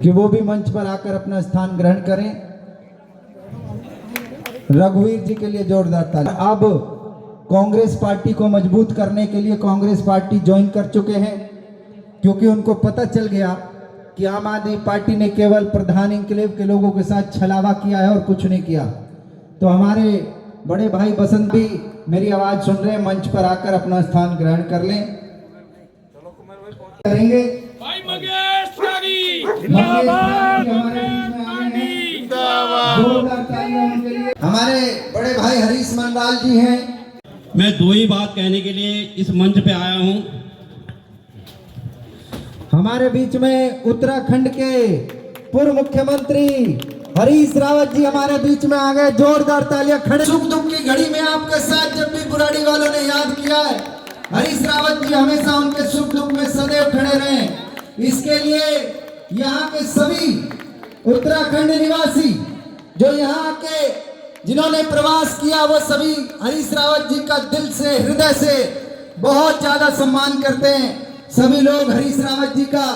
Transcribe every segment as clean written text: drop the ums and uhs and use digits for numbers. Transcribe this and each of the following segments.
कि वो भी मंच पर आकर अपना स्थान ग्रहण करें। रघुवीर जी के लिए जोरदार ताली। अब कांग्रेस पार्टी को मजबूत करने के लिए कांग्रेस पार्टी ज्वाइन कर चुके हैं, क्योंकि उनको पता चल गया कि आम आदमी पार्टी ने केवल प्रधान इंक्लेव के लोगों के साथ छलावा किया है और कुछ नहीं किया। तो हमारे बड़े भाई बसंत भी मेरी आवाज सुन रहे हैं, मंच पर आकर अपना स्थान ग्रहण कर लें। करेंगे भाई मंगेश त्यागी हमारे बड़े भाई हरीश मंडाल जी हैं। मैं दो ही बात कहने के लिए इस मंच पे आया हूं। हमारे बीच में उत्तराखंड के पूर्व मुख्यमंत्री हरीश रावत जी हमारे बीच में आ गए। जोरदार तालियां। खड़े सुख दुख की घड़ी में आपके साथ जब भी बुराड़ी वालों ने याद किया है, हरीश रावत जी हमेशा उनके सुख दुख में सदैव खड़े रहे। इसके लिए यहाँ के सभी उत्तराखंड निवासी जो यहाँ के जिन्होंने प्रवास किया, वो सभी हरीश रावत जी का दिल से हृदय से बहुत ज्यादा सम्मान करते हैं। सभी लोग हरीश रावत जी का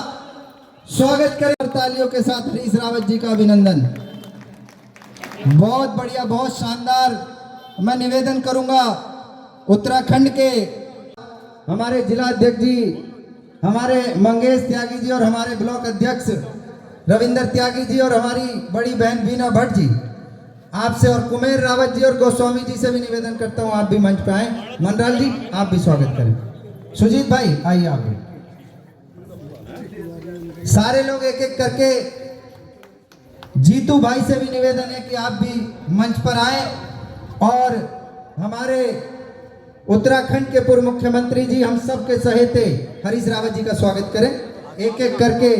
स्वागत करें तालियों के साथ। हरीश रावत जी का अभिनंदन। बहुत बढ़िया, बहुत शानदार। मैं निवेदन करूंगा उत्तराखंड के हमारे जिला अध्यक्ष जी, हमारे मंगेश त्यागी जी और हमारे ब्लॉक अध्यक्ष रविंदर त्यागी जी और हमारी बड़ी बहन बीना भट्ट जी, आपसे और कुमेर रावत जी और गोस्वामी जी से भी निवेदन करता हूं आप भी मंच पे आए। मंडराल जी आप भी स्वागत करें। सुजीत भाई आइए आप भी। सारे लोग एक एक करके। जीतू भाई से भी निवेदन है कि आप भी मंच पर आए और हमारे उत्तराखंड के पूर्व मुख्यमंत्री जी हम सब के सहेते हरीश रावत जी का स्वागत करें। एक एक करके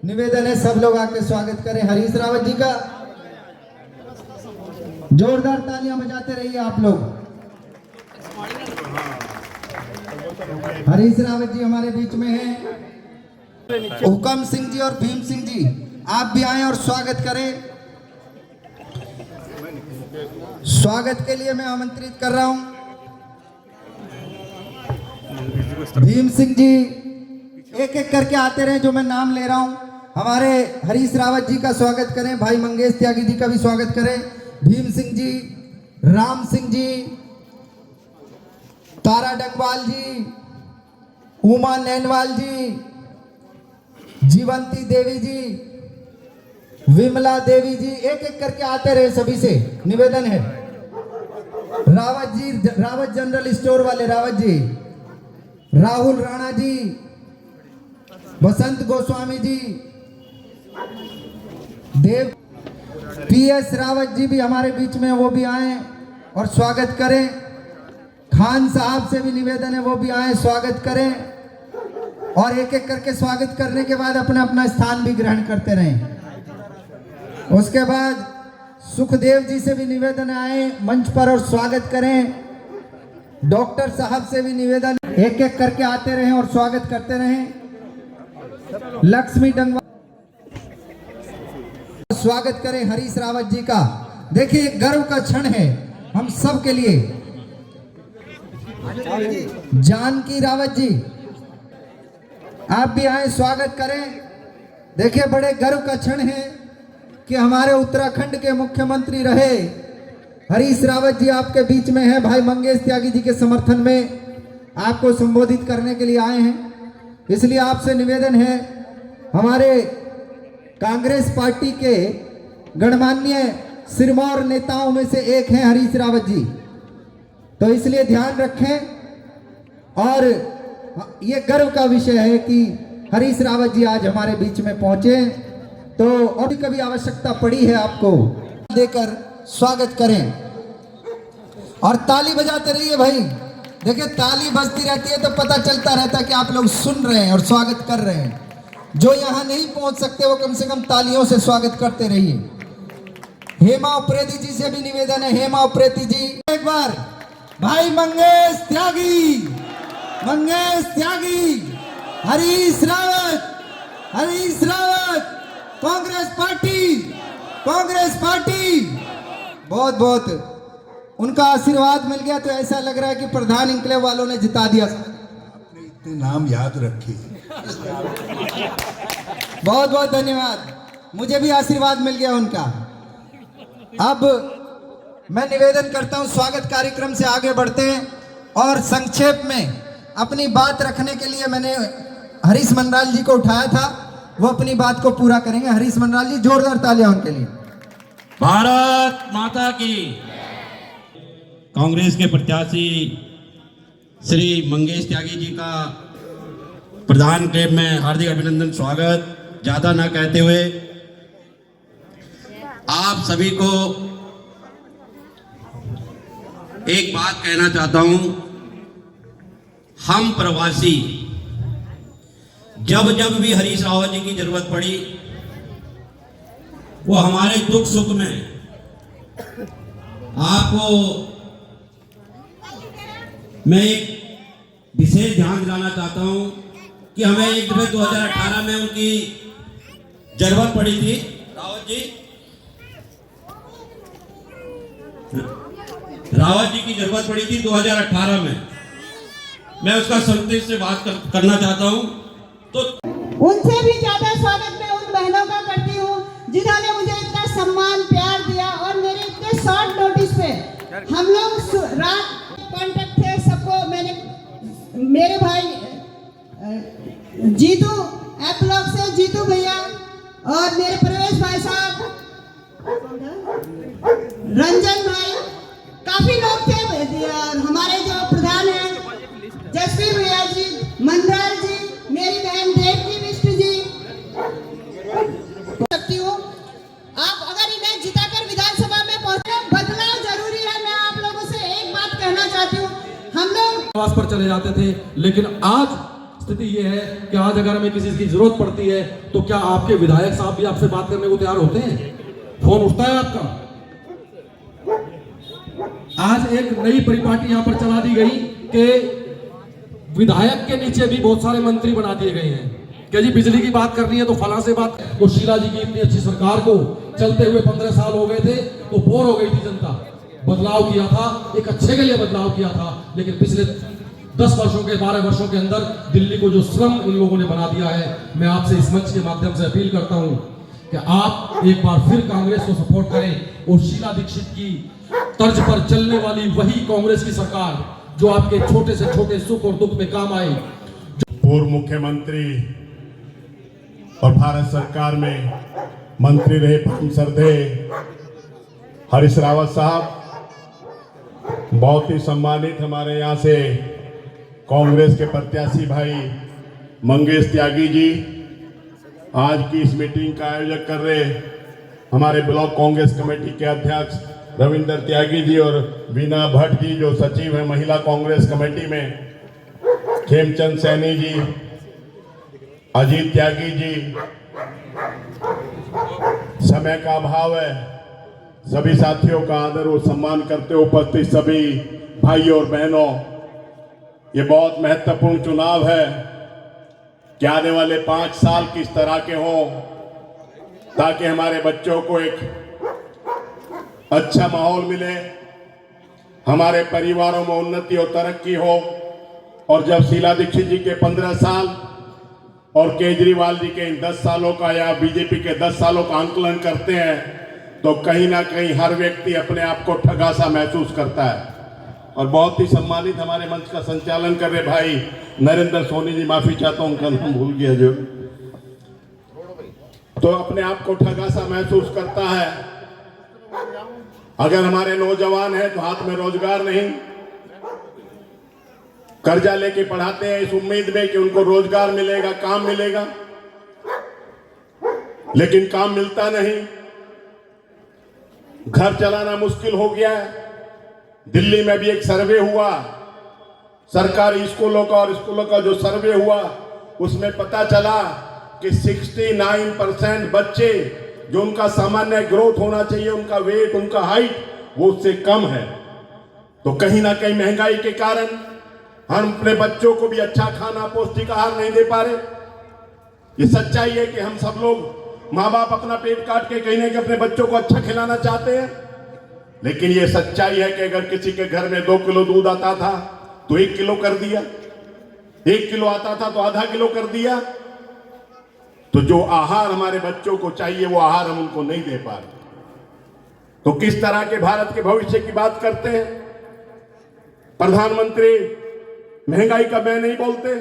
निवेदन है, सब लोग आके स्वागत करें हरीश रावत जी का। जोरदार तालियां बजाते रहिए आप लोग। हरीश रावत जी हमारे बीच में हैं। हुकम सिंह जी और भीम सिंह जी आप भी आए और स्वागत करें। स्वागत के लिए मैं आमंत्रित कर रहा हूं भीम सिंह जी। एक एक करके आते रहे जो मैं नाम ले रहा हूं। हमारे हरीश रावत जी का स्वागत करें, भाई मंगेश त्यागी जी का भी स्वागत करें। भीम सिंह जी, राम सिंह जी, तारा डंगवाल जी, उमा नैनवाल जी, जीवंती देवी जी, विमला देवी जी, एक एक करके आते रहे। सभी से निवेदन है। रावत जी, रावत जनरल स्टोर वाले रावत जी, राहुल राणा जी, बसंत गोस्वामी जी, देव पीएस रावत जी भी हमारे बीच में, वो भी आए और स्वागत करें। खान साहब से भी निवेदन है वो भी आए, स्वागत करें। और एक एक करके स्वागत करने के बाद अपना अपना स्थान भी ग्रहण करते रहें। उसके बाद सुखदेव जी से भी निवेदन आए मंच पर और स्वागत करें। डॉक्टर साहब से भी निवेदन, एक एक करके आते रहें और स्वागत करते रहें। लक्ष्मी डंगवा स्वागत करें हरीश रावत जी का। देखिए गर्व का क्षण है हम सब के लिए। जानकी रावत जी आप भी आए, स्वागत करें। देखिए बड़े गर्व का क्षण है कि हमारे उत्तराखंड के मुख्यमंत्री रहे हरीश रावत जी आपके बीच में है। भाई मंगेश त्यागी जी के समर्थन में आपको संबोधित करने के लिए आए हैं। इसलिए आपसे निवेदन है, हमारे कांग्रेस पार्टी के गणमान्य सिरमौर नेताओं में से एक हैं हरीश रावत जी, तो इसलिए ध्यान रखें। और ये गर्व का विषय है कि हरीश रावत जी आज हमारे बीच में पहुंचे, तो और कभी आवश्यकता पड़ी है आपको देकर स्वागत करें और ताली बजाते रहिए भाई। देखिए ताली बजती रहती है तो पता चलता रहता है कि आप लोग सुन रहे हैं और स्वागत कर रहे हैं। जो यहाँ नहीं पहुंच सकते वो कम से कम तालियों से स्वागत करते रहिए। हेमा उप्रेती जी से भी निवेदन है। हेमा उप्रेती जी एक बार। भाई मंगेश त्यागी, मंगेश त्यागी, हरीश रावत, हरीश रावत, कांग्रेस पार्टी, कांग्रेस पार्टी। बहुत बहुत उनका आशीर्वाद मिल गया तो ऐसा लग रहा है कि प्रधान इंक्लेव वालों ने जिता दिया। आपने इतने नाम याद रखे बहुत बहुत धन्यवाद, मुझे भी आशीर्वाद मिल गया उनका। अब मैं निवेदन करता हूं, स्वागत कार्यक्रम से आगे बढ़ते हैं और संक्षेप में अपनी बात रखने के लिए मैंने हरीश मनराल जी को उठाया था, वो अपनी बात को पूरा करेंगे। हरीश मनराल जी, जोरदार तालियां उनके लिए। भारत माता की। कांग्रेस के प्रत्याशी श्री मंगेश त्यागी जी का प्रधान क्लेब में हार्दिक अभिनंदन, स्वागत। ज्यादा ना कहते हुए आप सभी को एक बात कहना चाहता हूं। हम प्रवासी जब जब भी हरीश रावत जी की जरूरत पड़ी, वो हमारे दुख सुख में आपको मैं एक विशेष ध्यान दिलाना चाहता हूं कि हमें एक दफे 2018 में उनकी जरूरत पड़ी थी। रावत जी की जरूरत पड़ी थी 2018 में। मैं उसका संदेश से बात करना चाहता हूं। तो उनसे भी ज्यादा स्वागत मैं उन बहनों का करती हूँ जिन्होंने मुझे इतना सम्मान प्यार दिया और मेरे इतने शॉर्ट नोटिस पे हम लोग रात कांटेक्ट थे सबको। मैंने मेरे भाई जीतू एपलॉग से जीतू भैया और मेरे प्रवेश भाई साहब, रंजन भाई, काफी लोग थे। और हमारे जो प्रधान हैं जसवीर भैया जी, मंदराल जी, मेरी बहन देवकी मिश्र जी, सकती हूँ। आप अगर इन्हें जिताकर विधानसभा में पहुंचे, बदलाव जरूरी है। मैं आप लोगों से एक बात कहना चाहती हूँ, हम लोग आवास पर चले जाते थे, लेकिन आज स्थिति ये है कि आज अगर हमें किसी की जरूरत पड़ती है तो क्या आपके विधायक साहब भी आपसे बात करने को तैयार होते हैं? फोन उठता है आपका? आज एक नई परिपाटी यहां पर चला दी गई कि विधायक के नीचे भी बहुत सारे मंत्री बना दिए गए हैं कि जी बिजली की बात करनी है तो फला से बात। तो शीला जी की इतनी अच्छी सरकार को चलते हुए 15 साल हो गए थे तो बोर हो गई थी जनता। बदलाव किया था, एक अच्छे के लिए बदलाव किया था, लेकिन पिछले 10 वर्षों के 12 वर्षों के अंदर दिल्ली को जो स्लम इन लोगों ने बना दिया है। मैं आपसे इस मंच के माध्यम से अपील करता हूं कि आप एक बार फिर कांग्रेस को सपोर्ट करें और शीला दीक्षित की तर्ज पर चलने वाली वही कांग्रेस की सरकार जो आपके छोटे से छोटे सुख और दुख में काम आए। पूर्व मुख्यमंत्री और भारत सरकार में मंत्री रहे परम श्रद्धेय हरीश रावत साहब, बहुत ही सम्मानित हमारे यहाँ से कांग्रेस के प्रत्याशी भाई मंगेश त्यागी जी, आज की इस मीटिंग का आयोजन कर रहे हमारे ब्लॉक कांग्रेस कमेटी के अध्यक्ष रविंद्र त्यागी जी और बीना भट्ट जी जो सचिव हैं महिला कांग्रेस कमेटी में, खेमचंद सैनी जी, अजीत त्यागी जी। समय का अभाव है, सभी साथियों का आदर और सम्मान करते हुए उपस्थित सभी भाइयों और बहनों, ये बहुत महत्वपूर्ण चुनाव है कि आने वाले 5 साल किस तरह के हों ताकि हमारे बच्चों को एक अच्छा माहौल मिले, हमारे परिवारों में उन्नति और तरक्की हो। और जब शीला दीक्षित जी के 15 साल और केजरीवाल जी के इन 10 सालों का या बीजेपी के 10 सालों का आंकलन करते हैं तो कहीं ना कहीं हर व्यक्ति अपने आप को ठगा सा महसूस करता है। और बहुत ही सम्मानित हमारे मंच का संचालन कर रहे भाई नरेंद्र सोनी जी, माफी चाहता हूं उनका नाम भूल गया, जो तो अपने आप को ठगा सा महसूस करता है। अगर हमारे नौजवान हैं तो हाथ में रोजगार नहीं, कर्जा लेके पढ़ाते हैं इस उम्मीद में कि उनको रोजगार मिलेगा, काम मिलेगा, लेकिन काम मिलता नहीं, घर चलाना मुश्किल हो गया है। दिल्ली में भी एक सर्वे हुआ, सरकारी स्कूलों का और स्कूलों का जो सर्वे हुआ उसमें पता चला कि 69% बच्चे जो उनका सामान्य ग्रोथ होना चाहिए, उनका वेट, उनका हाइट, वो उससे कम है। तो कहीं ना कहीं महंगाई के कारण हम अपने बच्चों को भी अच्छा खाना, पौष्टिक आहार नहीं दे पा रहे। ये सच्चाई है कि हम सब लोग माँ बाप अपना पेट काट के कहीं ना कहीं अपने बच्चों को अच्छा खिलाना चाहते हैं, लेकिन ये सच्चाई है कि अगर किसी के घर में 2 किलो दूध आता था तो 1 किलो कर दिया, 1 किलो आता था तो आधा किलो कर दिया। तो जो आहार हमारे बच्चों को चाहिए वो आहार हम उनको नहीं दे पा रहे। तो किस तरह के भारत के भविष्य की बात करते हैं? प्रधानमंत्री महंगाई का मैं नहीं बोलते,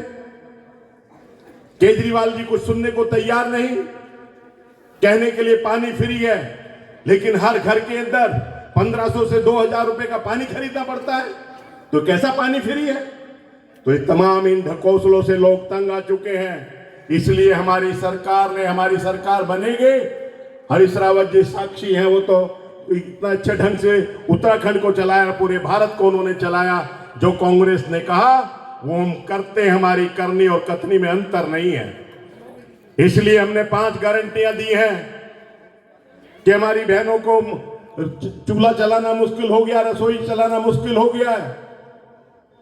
केजरीवाल जी कुछ सुनने को तैयार नहीं, कहने के लिए पानी फ्री है, लेकिन हर घर के अंदर 1500 से 2000 रुपए का पानी खरीदना पड़ता है। तो कैसा पानी फ्री है? तो ये तमाम इन ढकोसलों से लोग तंग आ चुके हैं। इसलिए हमारी सरकार बनेगी। हरीश रावत जी साक्षी हैं, वो तो इतना अच्छे ढंग से उत्तराखंड को चलाया, पूरे भारत को उन्होंने चलाया। जो कांग्रेस ने कहा वो हम करते हैं, हमारी करनी और कथनी में अंतर नहीं है। इसलिए हमने 5 गारंटियां दी हैं कि हमारी बहनों को चूल्हा चलाना मुश्किल हो गया, रसोई चलाना मुश्किल हो गया है।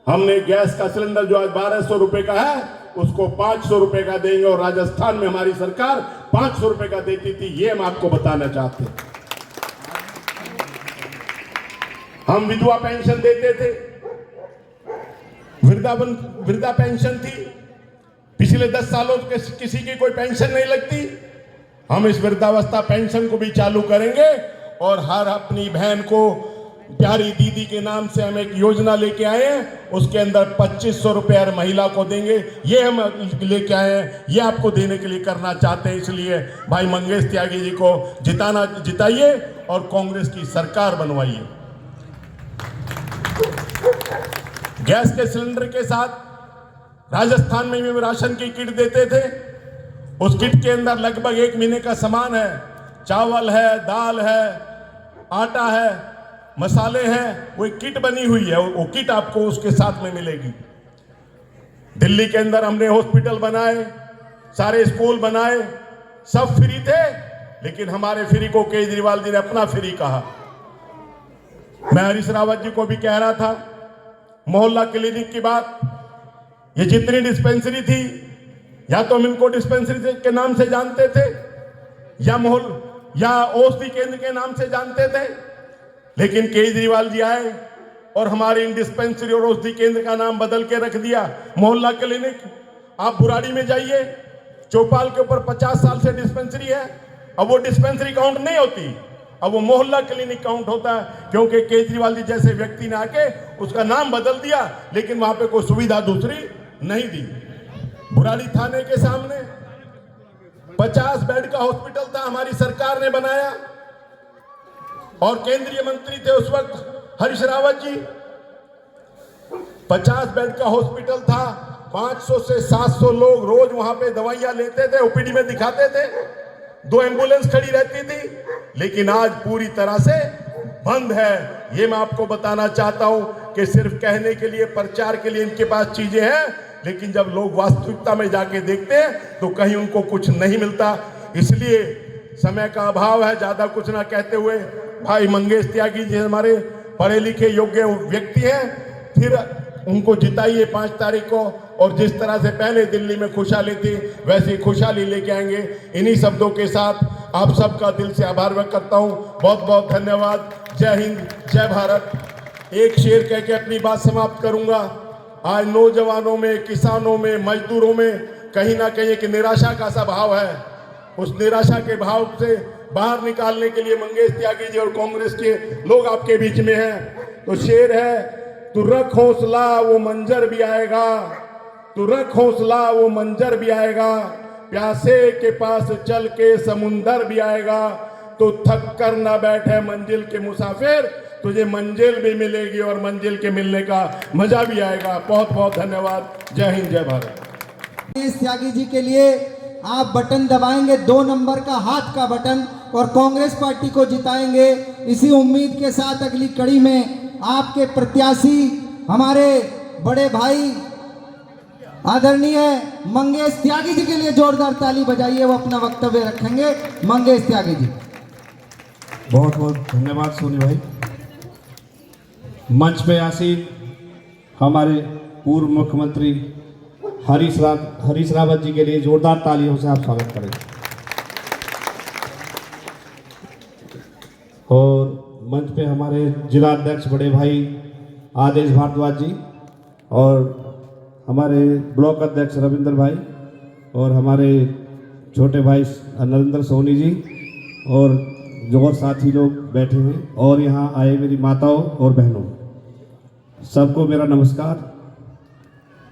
हमने गैस का सिलेंडर जो आज 1200 रुपए का है उसको 500 रुपए का देंगे, और राजस्थान में हमारी सरकार 500 रुपए का देती थी, ये हम आपको बताना चाहते हैं। हम विधवा पेंशन देते थे, वृद्धा पेंशन थी, पिछले 10 सालों के किसी की कोई पेंशन नहीं लगती। हम इस वृद्धावस्था पेंशन को भी चालू करेंगे, और हर अपनी बहन को प्यारी दीदी के नाम से हम एक योजना लेके आए हैं, उसके अंदर 2500 रुपए हर महिला को देंगे। ये हम लेके आए हैं, ये आपको देने के लिए करना चाहते हैं। इसलिए भाई मंगेश त्यागी जी को जिताइए और कांग्रेस की सरकार बनवाइए। गैस के सिलेंडर के साथ राजस्थान में भी राशन की किट देते थे। उस किट के अंदर लगभग 1 महीने का सामान है, चावल है, दाल है, आटा है, मसाले हैं, वो एक किट बनी हुई है, वो किट आपको उसके साथ में मिलेगी। दिल्ली के अंदर हमने हॉस्पिटल बनाए, सारे स्कूल बनाए, सब फ्री थे, लेकिन हमारे फ्री को केजरीवाल जी ने अपना फ्री कहा। मैं हरीश रावत जी को भी कह रहा था, मोहल्ला क्लिनिक की बात, ये जितनी डिस्पेंसरी थी, या तो हम इनको डिस्पेंसरी के नाम से जानते थे या औषधि केंद्र के नाम से जानते थे, लेकिन केजरीवाल जी आए और हमारे इन डिस्पेंसरी और औषधि केंद्र का नाम बदल के रख दिया मोहल्ला क्लिनिक। आप बुराड़ी में जाइए, चौपाल के ऊपर 50 साल से डिस्पेंसरी है, अब वो डिस्पेंसरी काउंट नहीं होती, अब वो मोहल्ला क्लिनिक काउंट होता है, क्योंकि केजरीवाल जी जैसे व्यक्ति ने आके उसका नाम बदल दिया, लेकिन वहां पे कोई सुविधा दूसरी नहीं दी। बुराड़ी थाने के सामने 50 बेड का हॉस्पिटल था, हमारी सरकार ने बनाया, और केंद्रीय मंत्री थे उस वक्त हरीश रावत जी। 50 बेड का हॉस्पिटल था, 500 से 700 लोग रोज वहां पे दवाइयां लेते थे, ओपीडी में दिखाते थे, 2 एम्बुलेंस खड़ी रहती थी, लेकिन आज पूरी तरह से बंद है। ये मैं आपको बताना चाहता हूं कि सिर्फ कहने के लिए, प्रचार के लिए इनके पास चीजें हैं, लेकिन जब लोग वास्तविकता में जाके देखते हैं तो कहीं उनको कुछ नहीं मिलता। इसलिए समय का अभाव है, ज्यादा कुछ ना कहते हुए भाई मंगेश त्यागी जी हमारे पढ़े लिखे योग्य व्यक्ति हैं, फिर उनको जिताइए 5 तारीख को, और जिस तरह से पहले दिल्ली में खुशहाली थी वैसी खुशहाली लेके आएंगे। इन्हीं शब्दों के साथ आप सबका दिल से आभार व्यक्त करता हूं। बहुत बहुत धन्यवाद। जय हिंद, जय भारत। एक शेर कह के अपनी बात समाप्त करूंगा। आज नौजवानों में, किसानों में, मजदूरों में कहीं ना कहीं एक निराशा का सा भाव है। उस निराशा के भाव से बाहर निकालने के लिए मंगेश त्यागी जी और कांग्रेस के लोग आपके बीच में हैं। तो शेर है, तू रख हौसला वो मंजर भी आएगा, तू रख हौसला वो मंजर भी आएगा, प्यासे के पास चल के समुंदर भी आएगा, तो थक कर ना बैठे मंजिल के मुसाफिर, तुझे मंजिल भी मिलेगी और मंजिल के मिलने का मजा भी आएगा। बहुत बहुत धन्यवाद। जय हिंद, जय भारत। मंगेश त्यागी जी के लिए आप बटन दबाएंगे, 2 नंबर का हाथ का बटन, और कांग्रेस पार्टी को जिताएंगे। इसी उम्मीद के साथ अगली कड़ी में आपके प्रत्याशी हमारे बड़े भाई आदरणीय मंगेश त्यागी जी के लिए जोरदार ताली बजाइए, वो अपना वक्तव्य रखेंगे। मंगेश त्यागी जी। बहुत बहुत धन्यवाद सोनी भाई। मंच पे आसीन हमारे पूर्व मुख्यमंत्री हरीश रावत जी के लिए जोरदार तालियों से आप स्वागत करें। और मंच पे हमारे जिला अध्यक्ष बड़े भाई आदेश भारद्वाज जी, और हमारे ब्लॉक अध्यक्ष रविंद्र भाई, और हमारे छोटे भाई नरेंद्र सोनी जी और जो और साथी लोग बैठे हैं और यहाँ आए मेरी माताओं और बहनों, सबको मेरा नमस्कार।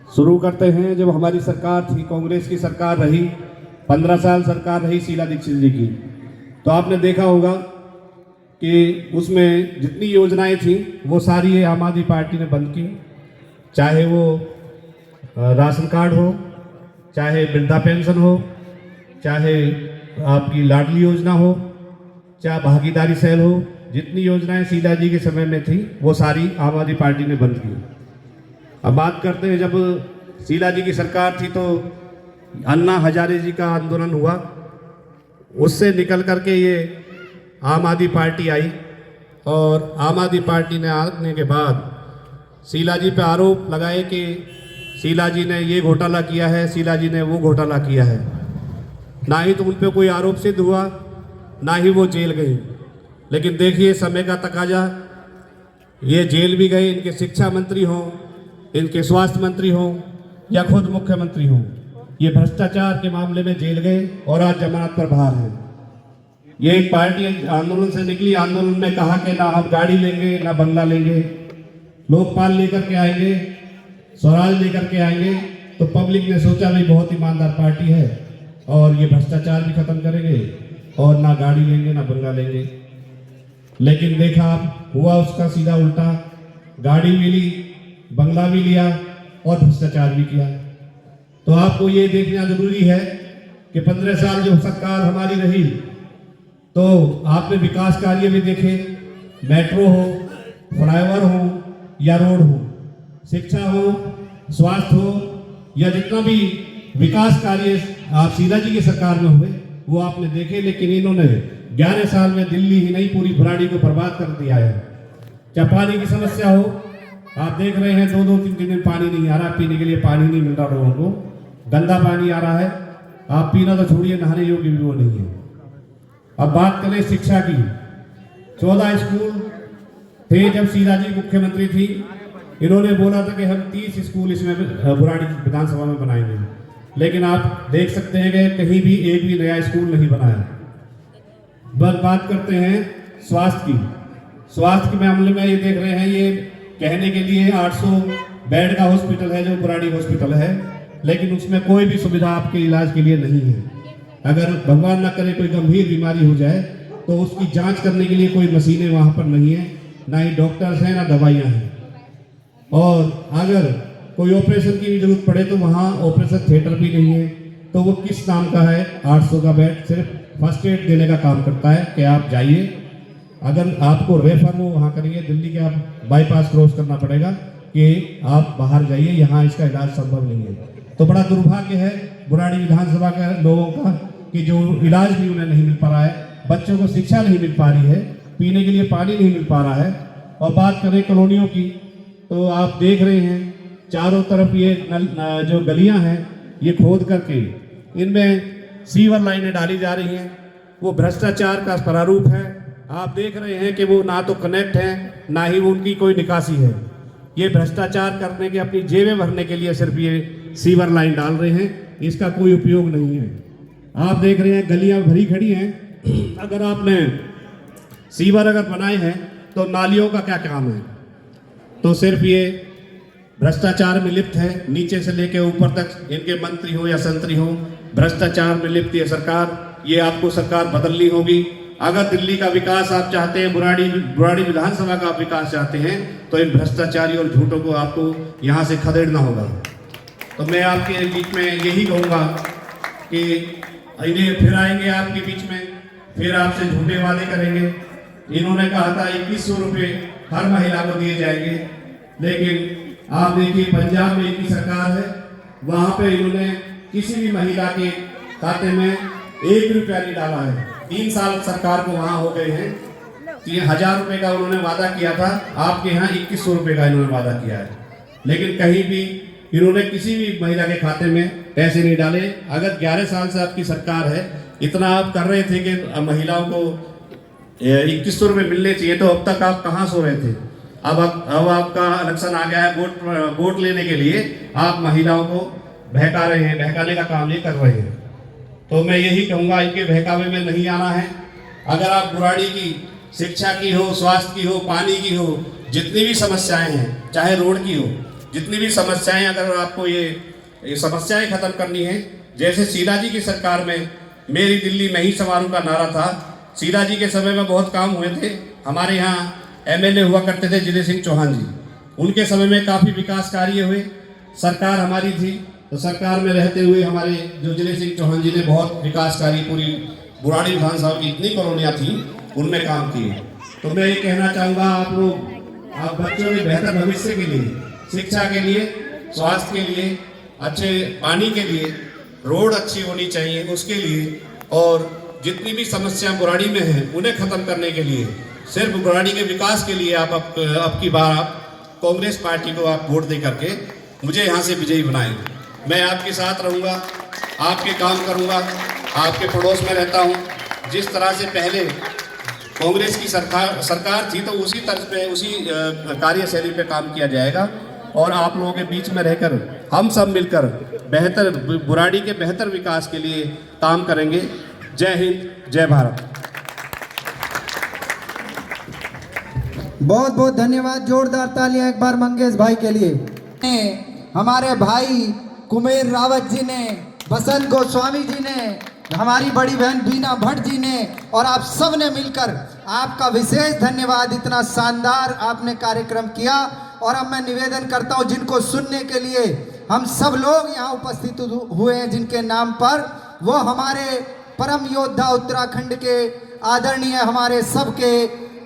शुरू करते हैं। जब हमारी सरकार थी, कांग्रेस की सरकार रही, 15 साल सरकार रही शीला दीक्षित जी की, तो आपने देखा होगा कि उसमें जितनी योजनाएं थी वो सारी आम आदमी पार्टी ने बंद की। चाहे वो राशन कार्ड हो, चाहे वृद्धा पेंशन हो, चाहे आपकी लाडली योजना हो, चाहे भागीदारी सेल हो, जितनी योजनाएं शीला जी के समय में थी वो सारी आम आदमी पार्टी ने बंद की। अब बात करते हैं, जब शीला जी की सरकार थी तो अन्ना हजारे जी का आंदोलन हुआ, उससे निकल करके ये आम आदमी पार्टी आई और आम आदमी पार्टी ने आने के बाद शीला जी पे आरोप लगाए कि शीला जी ने ये घोटाला किया है, शीला जी ने वो घोटाला किया है। ना ही तो उन पे कोई आरोप सिद्ध हुआ, ना ही वो जेल गई। लेकिन देखिए समय का तकाजा, ये जेल भी गए, इनके शिक्षा मंत्री हों, इनके स्वास्थ्य मंत्री हों या खुद मुख्यमंत्री हों, ये भ्रष्टाचार के मामले में जेल गए और आज जमानत पर बाहर हैं। ये एक पार्टी आंदोलन से निकली, आंदोलन में कहा कि ना हम गाड़ी लेंगे ना बंगला लेंगे, लोकपाल लेकर के आएंगे, स्वराज लेकर के आएंगे। तो पब्लिक ने सोचा भाई बहुत ईमानदार पार्टी है और ये भ्रष्टाचार भी खत्म करेंगे और ना गाड़ी लेंगे ना बंगला लेंगे। लेकिन देखा आप, हुआ उसका सीधा उल्टा, गाड़ी भी ली, बंगला भी लिया और भ्रष्टाचार भी किया। तो आपको ये देखना जरूरी है कि 15 साल जो सरकार हमारी रही तो आपने विकास कार्य भी देखे, मेट्रो हो, फ्लाईओवर हो या रोड हो, शिक्षा हो, स्वास्थ्य हो या जितना भी विकास कार्य आप शीला जी की सरकार में हुए वो आपने देखे। लेकिन इन्होंने 11 साल में दिल्ली ही नहीं पूरी भराड़ी को बर्बाद कर दिया है। चाहे पानी की समस्या हो, आप देख रहे हैं 2-2, 3-3 दिन पानी नहीं आ रहा, पीने के लिए पानी नहीं मिल रहा लोगों को, गंदा पानी आ रहा है, आप पीना तो छोड़िए, नहाने योग्य भी वो नहीं है। अब बात करें शिक्षा की, 14 स्कूल थे जब शीला जी मुख्यमंत्री थी। इन्होंने बोला था कि हम 30 स्कूल इसमें बुराड़ी विधानसभा में बनाएंगे, लेकिन आप देख सकते हैं कि कहीं भी एक भी नया स्कूल नहीं बनाया। बस बात करते हैं स्वास्थ्य की। स्वास्थ्य के मामले में ये देख रहे हैं, ये कहने के लिए 800 बेड का हॉस्पिटल है जो बुराड़ी हॉस्पिटल है, लेकिन उसमें कोई भी सुविधा आपके इलाज के लिए नहीं है। अगर भगवान ना करे कोई गंभीर बीमारी हो जाए तो उसकी जांच करने के लिए कोई मशीनें वहाँ पर नहीं है, ना ही डॉक्टर्स हैं ना दवाइयाँ हैं। और अगर कोई ऑपरेशन की भी जरूरत पड़े तो वहाँ ऑपरेशन थिएटर भी नहीं है। तो वो किस नाम का है? 800 का बेड सिर्फ फर्स्ट एड देने का काम करता है कि आप जाइए, अगर आपको रेफर हो वहाँ करिए, दिल्ली के आप बाईपास क्रॉस करना पड़ेगा कि आप बाहर जाइए, यहाँ इसका इलाज संभव नहीं है। तो बड़ा दुर्भाग्य है बुराड़ी विधानसभा के लोगों का कि जो इलाज भी उन्हें नहीं मिल पा रहा है, बच्चों को शिक्षा नहीं मिल पा रही है, पीने के लिए पानी नहीं मिल पा रहा है। और बात करें कॉलोनियों की तो आप देख रहे हैं चारों तरफ ये जो गलियां हैं ये खोद करके इनमें सीवर लाइनें डाली जा रही हैं। वो भ्रष्टाचार का प्रारूप है। आप देख रहे हैं कि वो ना तो कनेक्ट हैं ना ही वो उनकी कोई निकासी है। ये भ्रष्टाचार करने के, अपनी जेबें भरने के लिए सिर्फ ये सीवर लाइन डाल रहे हैं, इसका कोई उपयोग नहीं है। आप देख रहे हैं गलियां भरी खड़ी हैं। अगर आपने सीवर अगर बनाए हैं तो नालियों का क्या काम है? तो सिर्फ ये भ्रष्टाचार में लिप्त है, नीचे से लेकर ऊपर तक इनके मंत्री हो या संतरी हो, भ्रष्टाचार में लिप्त है सरकार। ये आपको सरकार बदलनी होगी। अगर दिल्ली का विकास आप चाहते हैं, बुराड़ी विधानसभा का आप विकास चाहते हैं, तो इन भ्रष्टाचारी और झूठों को आपको यहाँ से खदेड़ना होगा। तो मैं आपके बीच में यही कहूँगा कि इन्हें फिर आएंगे आपके बीच में, फिर आपसे झूठे वादे करेंगे। इन्होंने कहा था 2100 रुपये हर महिला को दिए जाएंगे, लेकिन आप देखिए पंजाब में इनकी सरकार है, वहाँ पे इन्होंने किसी भी महिला के खाते में 1 रुपया नहीं डाला है। 3 साल सरकार को वहाँ हो गए हैं। 1000 रुपये का उन्होंने वादा किया था, आपके यहाँ 2100 रुपये का इन्होंने वादा किया है, लेकिन कहीं भी इन्होंने किसी भी महिला के खाते में पैसे नहीं डाले। अगर 11 साल से आपकी सरकार है, इतना आप कर रहे थे कि महिलाओं को 2100 रुपये मिलने चाहिए, तो अब तक आप कहाँ सो रहे थे? अब आपका इलेक्शन आ गया है, वोट लेने के लिए आप महिलाओं को बहका रहे हैं, बहकाने का काम ये कर रहे हैं। तो मैं यही कहूँगा इनके बहकावे में नहीं आना है। अगर आप बुराड़ी की शिक्षा की हो, स्वास्थ्य की हो, पानी की हो, जितनी भी समस्याएं हैं, चाहे रोड की हो, जितनी भी समस्याएं, अगर आपको ये समस्याएं खत्म करनी है, जैसे शीला जी की सरकार में मेरी दिल्ली में ही समारोह का नारा था, शीला जी के समय में बहुत काम हुए थे। हमारे यहाँ एमएलए हुआ करते थे जिले सिंह चौहान जी, उनके समय में काफ़ी विकास कार्य हुए। सरकार हमारी थी, तो सरकार में रहते हुए हमारे जो जिले सिंह चौहान जी ने बहुत विकास कार्य पूरी बुराड़ी विधानसभा की इतनी कॉलोनियाँ थी उनमें काम किए। तो मैं ये कहना चाहूँगा, आप लोग आप बच्चों के बेहतर भविष्य के लिए, शिक्षा के लिए, स्वास्थ्य के लिए, अच्छे पानी के लिए, रोड अच्छी होनी चाहिए उसके लिए, और जितनी भी समस्या बुराड़ी में हैं उन्हें ख़त्म करने के लिए, सिर्फ बुराड़ी के विकास के लिए आप अब की बार आप कांग्रेस पार्टी को आप वोट दे करके मुझे यहाँ से विजयी बनाएंगे। मैं आपके साथ रहूँगा, आपके काम करूँगा, आपके पड़ोस में रहता हूँ। जिस तरह से पहले कांग्रेस की सरकार थी तो उसी तर्ज पे, उसी कार्यशैली पे काम किया जाएगा, और आप लोगों के बीच में रहकर हम सब मिलकर बेहतर बुराड़ी के बेहतर विकास के लिए काम करेंगे। जय हिंद, जय भारत। बहुत बहुत धन्यवाद। जोरदार तालियां एक बार मंगेश भाई के लिए। हमारे भाई कुमेर रावत जी ने, बसंत गोस्वामी जी ने, हमारी बड़ी बहन बीना भट्ट जी ने, और आप सब ने मिलकर आपका विशेष धन्यवाद। इतना शानदार आपने कार्यक्रम किया। और अब मैं निवेदन करता हूं, जिनको सुनने के लिए हम सब लोग यहाँ उपस्थित हुए हैं, जिनके नाम पर, वो हमारे परम योद्धा उत्तराखंड के आदरणीय हमारे सबके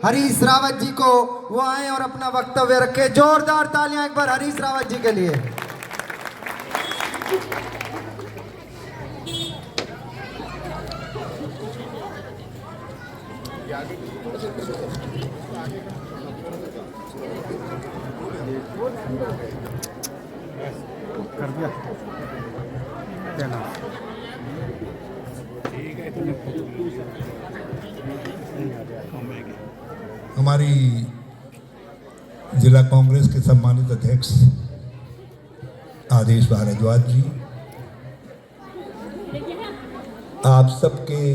हरीश रावत जी को, वो आए और अपना वक्तव्य रखे। जोरदार तालियां एक बार हरीश रावत जी के लिए। हमारी जिला कांग्रेस के सम्मानित अध्यक्ष आदेश भारद्वाज जी, आप सबके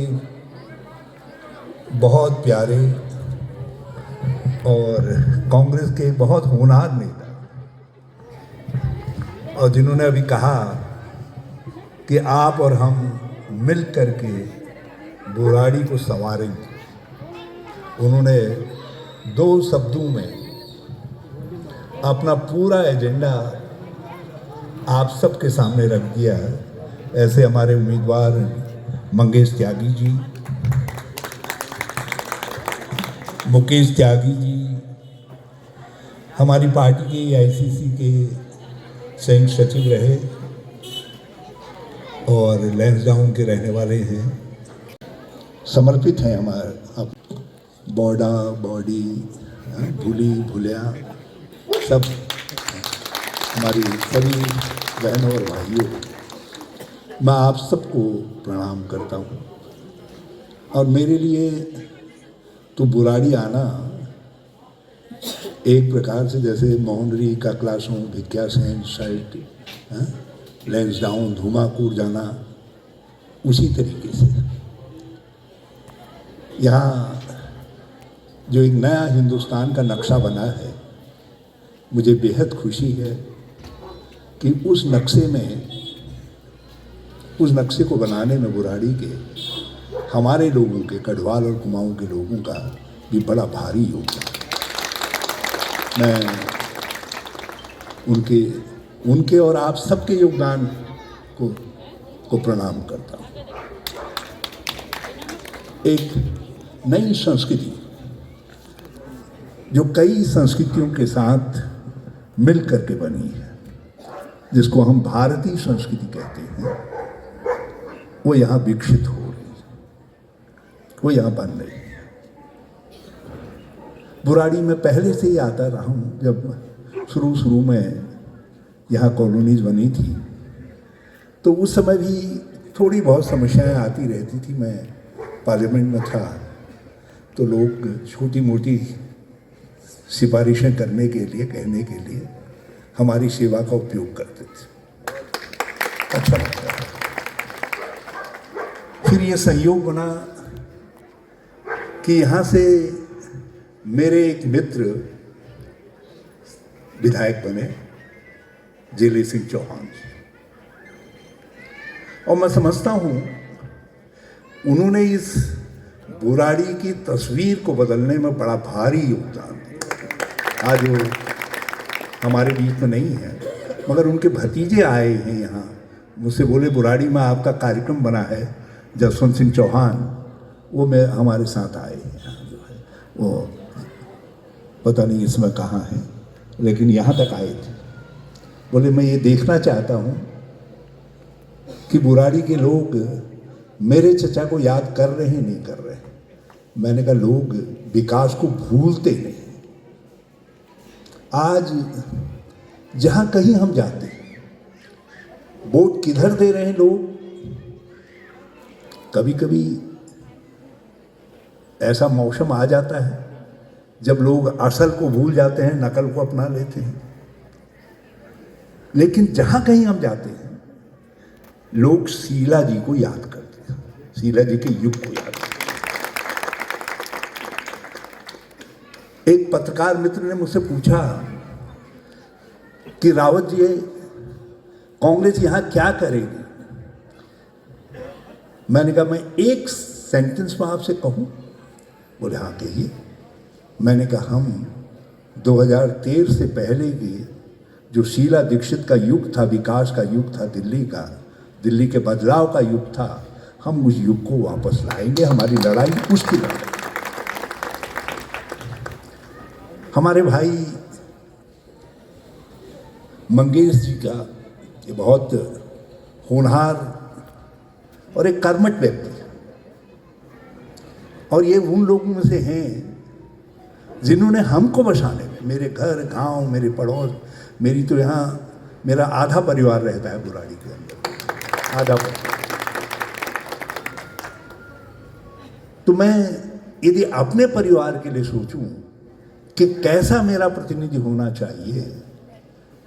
बहुत प्यारे और कांग्रेस के बहुत होनहार नेता, और जिन्होंने अभी कहा कि आप और हम मिल करके बुराड़ी को संवारेंगे, उन्होंने 2 शब्दों में अपना पूरा एजेंडा आप सबके सामने रख दिया है। ऐसे हमारे उम्मीदवार मंगेश त्यागी जी, मुकेश त्यागी जी, हमारी पार्टी के आईसीसी के संयुक्त सचिव रहे और लैंसडाउन के रहने वाले हैं, समर्पित हैं हमारे बॉडा बॉडी भूली भूलिया सब हमारी सभी बहनों और भाइयों, मैं आप सबको प्रणाम करता हूँ। और मेरे लिए तो बुराड़ी आना एक प्रकार से जैसे मोहनरी का क्लासों भिक्या सेन साइट लैंसडाउन धुमाकूर जाना, उसी तरीके से यहाँ जो एक नया हिंदुस्तान का नक्शा बना है, मुझे बेहद खुशी है कि उस नक्शे को बनाने में बुराड़ी के हमारे लोगों के, गढ़वाल और कुमाऊं के लोगों का भी बड़ा भारी योगदान। मैं उनके और आप सबके योगदान को प्रणाम करता हूँ। एक नई संस्कृति जो कई संस्कृतियों के साथ मिल करके बनी है, जिसको हम भारतीय संस्कृति कहते हैं, वो यहाँ विकसित हो रही है, वो यहाँ बन रही है। बुराड़ी में पहले से ही आता रहा हूँ। जब शुरू में यहाँ कॉलोनीज बनी थी तो उस समय भी थोड़ी बहुत समस्याएं आती रहती थी। मैं पार्लियामेंट में था तो लोग छोटी मोटी सिफारिशें करने के लिए, कहने के लिए हमारी सेवा का उपयोग करते थे। अच्छा लगता है। फिर ये संयोग बना कि यहाँ से मेरे एक मित्र विधायक बने, जिले सिंह चौहान जी, और मैं समझता हूँ उन्होंने इस बुराड़ी की तस्वीर को बदलने में बड़ा भारी योगदान दिया। आज वो हमारे बीच में नहीं है, मगर उनके भतीजे आए हैं यहाँ, मुझसे बोले बुराड़ी में आपका कार्यक्रम बना है, जसवंत सिंह चौहान वो में हमारे साथ आए हैं यहाँ जो है, वो पता नहीं इसमें कहाँ हैं, लेकिन यहाँ तक आए थे। बोले मैं ये देखना चाहता हूँ कि बुराड़ी के लोग मेरे चचा को याद कर रहे हैं नहीं कर रहे। मैंने कहा लोग विकास को भूलते नहीं। आज जहाँ कहीं हम जाते हैं, वोट किधर दे रहे हैं लोग, कभी कभी ऐसा मौसम आ जाता है जब लोग असल को भूल जाते हैं, नकल को अपना लेते हैं। लेकिन जहां कहीं हम जाते हैं, लोग शीला जी को याद करते हैं, शीला जी के युग को याद करते हैं। एक पत्रकार मित्र ने मुझसे पूछा कि रावत जी कांग्रेस यहां क्या करेगी। मैंने कहा मैं एक सेंटेंस में आपसे कहूं। बोले हाँ कहिए। मैंने कहा हम 2013 से पहले के जो शीला दीक्षित का युग था, विकास का युग था, दिल्ली के बदलाव का युग था, हम उस युग को वापस लाएंगे। हमारी लड़ाई उसकी लड़ाई। हमारे भाई मंगेश जी का ये बहुत होनहार और एक कर्मठ व्यक्ति, और ये उन लोगों में से हैं जिन्होंने हमको बसाने में, मेरे घर गांव, मेरे पड़ोस, मेरी तो यहाँ मेरा आधा परिवार रहता है बुराड़ी के अंदर, आधा परिवार। तो मैं यदि अपने परिवार के लिए सोचूं कि कैसा मेरा प्रतिनिधि होना चाहिए,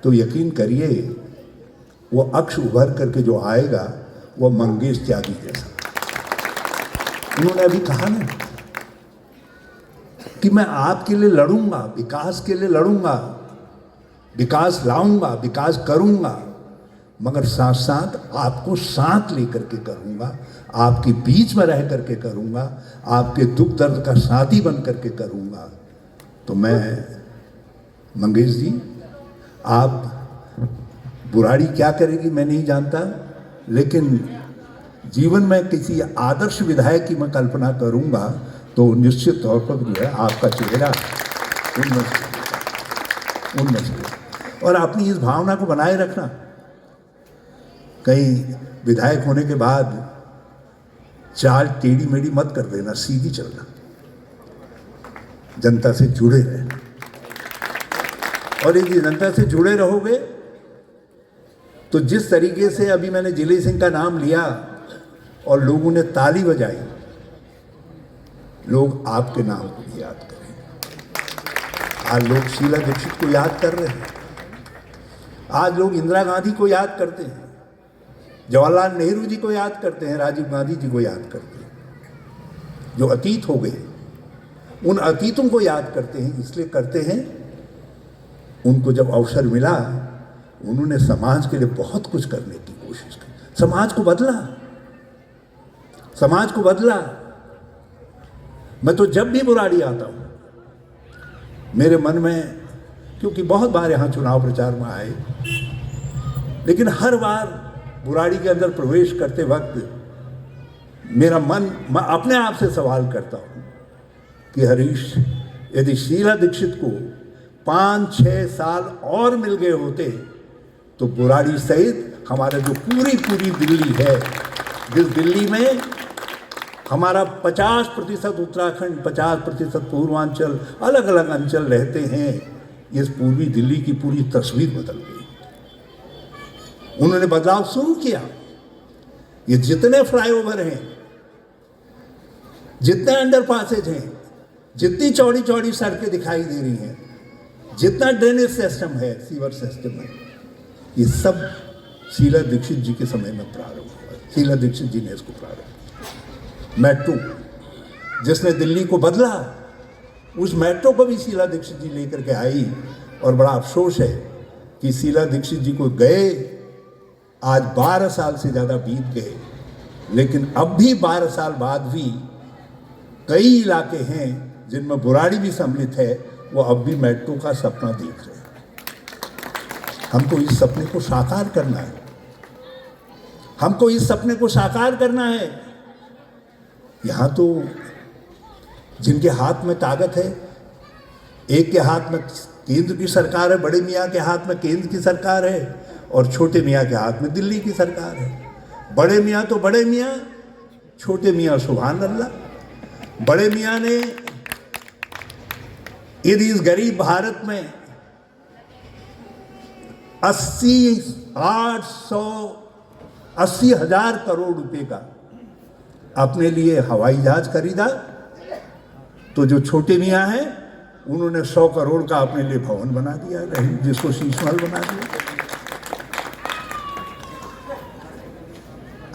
तो यकीन करिए वो अक्ष उभर करके जो आएगा वो मंगेश त्यागी जैसा। उन्होंने अभी कहा ना कि मैं आपके लिए लड़ूंगा, विकास के लिए लड़ूंगा, विकास लाऊंगा, विकास करूंगा, मगर साथ साथ आपको साथ लेकर के करूंगा, आपके बीच में रह करके करूंगा, आपके दुख दर्द का साथी बन करके करूंगा। तो मैं मंगेश जी, आप बुराड़ी क्या करेगी मैं नहीं जानता, लेकिन जीवन में किसी आदर्श विधायक की मैं कल्पना करूंगा तो निश्चित तौर पर जो है आपका चेहरा उनमें से। और अपनी इस भावना को बनाए रखना। कहीं विधायक होने के बाद चाल टेढ़ी मेढ़ी मत कर देना, सीधी चलना, जनता से जुड़े रहना। और यदि जनता से जुड़े रहोगे तो जिस तरीके से अभी मैंने जिले सिंह का नाम लिया और लोगों ने ताली बजाई, लोग आपके नाम को भी याद करेंगे। आज लोग शीला दीक्षित को याद कर रहे हैं, आज लोग इंदिरा गांधी को याद करते हैं, जवाहरलाल नेहरू जी को याद करते हैं, राजीव गांधी जी को याद करते हैं। जो अतीत हो गए उन अतीतों को याद करते हैं, इसलिए करते हैं उनको जब अवसर मिला उन्होंने समाज के लिए बहुत कुछ करने की कोशिश की, समाज को बदला, समाज को बदला। मैं तो जब भी बुराड़ी आता हूं मेरे मन में, क्योंकि बहुत बार यहां चुनाव प्रचार में आए, लेकिन हर बार बुराड़ी के अंदर प्रवेश करते वक्त मेरा मन, मैं अपने आप से सवाल करता हूं कि हरीश, यदि शीला दीक्षित को 5-6 साल और मिल गए होते तो बुराड़ी सहित हमारा जो पूरी दिल्ली है, जिस दिल्ली में हमारा 50% उत्तराखंड, 50% पूर्वांचल, अलग अलग अंचल रहते हैं, इस पूर्वी दिल्ली की पूरी तस्वीर बदल गई। उन्होंने बदलाव शुरू किया। ये जितने फ्लाईओवर हैं, जितने अंडरपासेज हैं, जितनी चौड़ी चौड़ी सड़कें दिखाई दे रही हैं, जितना ड्रेनेज सिस्टम है, सीवर सिस्टम है, ये सब शीला दीक्षित जी के समय में प्रारंभ हुआ। शीला दीक्षित जी ने इसको प्रारंभ किया। मेट्रो, जिसने दिल्ली को बदला, उस मेट्रो को भी शीला दीक्षित जी लेकर के आई। और बड़ा अफसोस है कि शीला दीक्षित जी को गए आज 12 साल से ज़्यादा बीत गए, लेकिन अब भी 12 साल बाद भी कई इलाके हैं जिनमें बुराड़ी भी सम्मिलित है, वो अब भी मेट्रो का सपना देख रहे हैं। हमको इस सपने को साकार करना है, हमको इस सपने को साकार करना है। यहाँ तो जिनके हाथ में ताकत है, एक के हाथ में केंद्र की सरकार है, बड़े मियाँ के हाथ में केंद्र की सरकार है, और छोटे मियाँ के हाथ में दिल्ली की सरकार है। बड़े मियाँ तो बड़े मियाँ, छोटे मियाँ सुभान अल्लाह। बड़े मियाँ ने यदि इस गरीब भारत में 80,000 करोड़ रुपए का अपने लिए हवाई जहाज खरीदा, तो जो छोटे मियाँ हैं उन्होंने 100 करोड़ का अपने लिए भवन बना दिया, जिसको शीश महल बना दिया।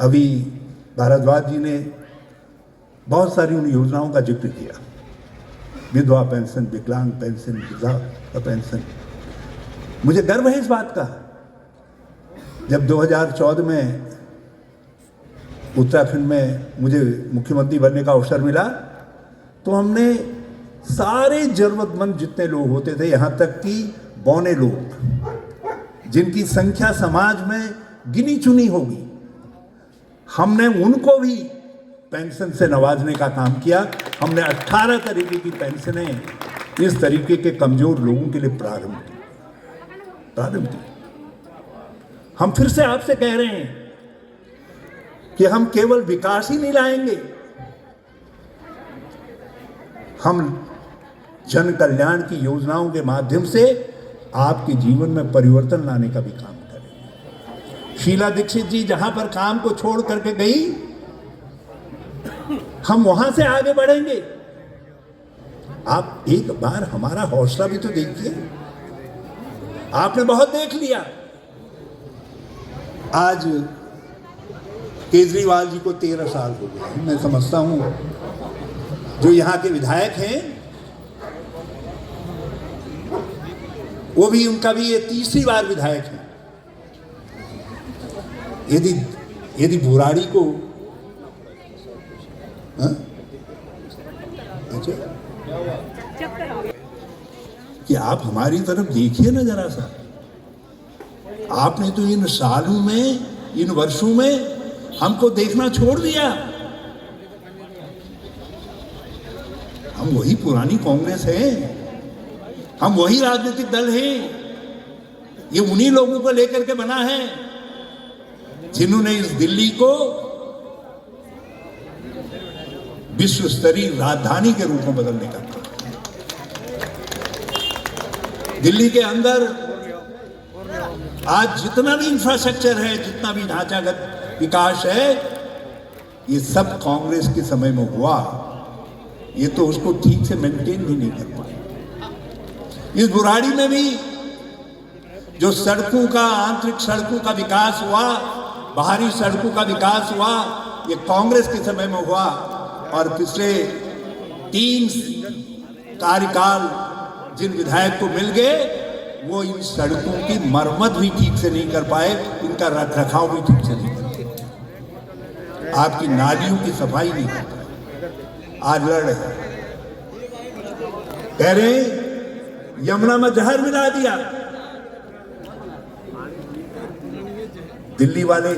अभी भारद्वाज जी ने बहुत सारी उन योजनाओं का जिक्र किया, विधवा पेंशन, विकलांग पेंशन, वृद्धा पेंशन। मुझे गर्व है इस बात का, जब 2014 में उत्तराखंड में मुझे मुख्यमंत्री बनने का अवसर मिला, तो हमने सारे जरूरतमंद जितने लोग होते थे, यहाँ तक कि बौने लोग जिनकी संख्या समाज में गिनी चुनी होगी, हमने उनको भी पेंशन से नवाजने का काम किया। हमने 18 तरीके की पेंशनें इस तरीके के कमजोर लोगों के लिए प्रारंभ की। हम फिर से आपसे कह रहे हैं कि हम केवल विकास ही नहीं लाएंगे, हम जन कल्याण की योजनाओं के माध्यम से आपके जीवन में परिवर्तन लाने का भी काम करेंगे। शीला दीक्षित जी जहां पर काम को छोड़ करके गई, हम वहां से आगे बढ़ेंगे। आप एक बार हमारा हौसला भी तो देखिए, आपने बहुत देख लिया। आज केजरीवाल जी को 13 साल हो गए। मैं समझता हूं जो यहाँ के विधायक हैं, वो भी, उनका भी ये 3री बार विधायक है। यदि बुराड़ी को अच्छा, कि आप हमारी तरफ देखिए ना जरा सा। आपने तो इन सालों में, इन वर्षों में हमको देखना छोड़ दिया। हम वही पुरानी कांग्रेस है, हम वही राजनीतिक दल हैं। ये उन्हीं लोगों को लेकर के बना है जिन्होंने इस दिल्ली को विश्व स्तरीय राजधानी के रूप में बदलने का काम। दिल्ली के अंदर आज जितना भी इंफ्रास्ट्रक्चर है, जितना भी ढांचागत विकास है, ये सब कांग्रेस के समय में हुआ। ये तो उसको ठीक से मेंटेन भी नहीं कर पाए। इस बुराड़ी में भी जो सड़कों का, आंतरिक सड़कों का विकास हुआ, बाहरी सड़कों का विकास हुआ, ये कांग्रेस के समय में हुआ। और पिछले 3 कार्यकाल जिन विधायक को मिल गए, वो इन सड़कों की मरम्मत भी ठीक से नहीं कर पाए, इनका रखरखाव भी ठीक से नहीं कर पाए, आपकी नालियों की सफाई नहीं कर पाए। आज लड़ रहे हैं, कह रहे हैं यमुना में जहर मिला दिया। दिल्ली वाले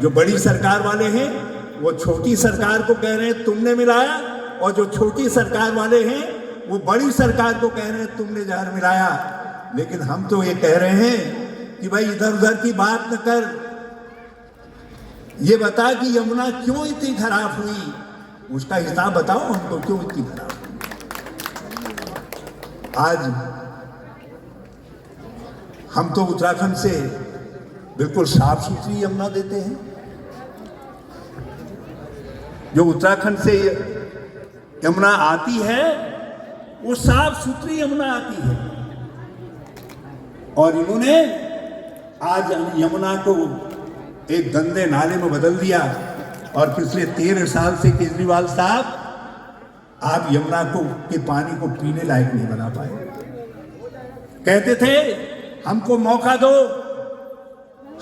जो बड़ी सरकार वाले हैं, वो छोटी सरकार को कह रहे हैं तुमने मिलाया, और जो छोटी सरकार वाले हैं वो बड़ी सरकार को कह रहे हैं तुमने जहर मिलाया। लेकिन हम तो ये कह रहे हैं कि भाई इधर उधर की बात न कर, ये बता कि यमुना क्यों इतनी खराब हुई, उसका हिसाब बताओ हमको, क्यों इतनी खराब हुई। आज हम तो उत्तराखंड से बिल्कुल साफ सुथरी यमुना देते हैं। जो उत्तराखंड से यमुना आती है वो साफ सुथरी यमुना आती है, और इन्होंने आज यमुना को एक गंदे नाले में बदल दिया। और पिछले 13 साल से केजरीवाल साहब आप यमुना को के पानी को पीने लायक नहीं बना पाए। कहते थे हमको मौका दो,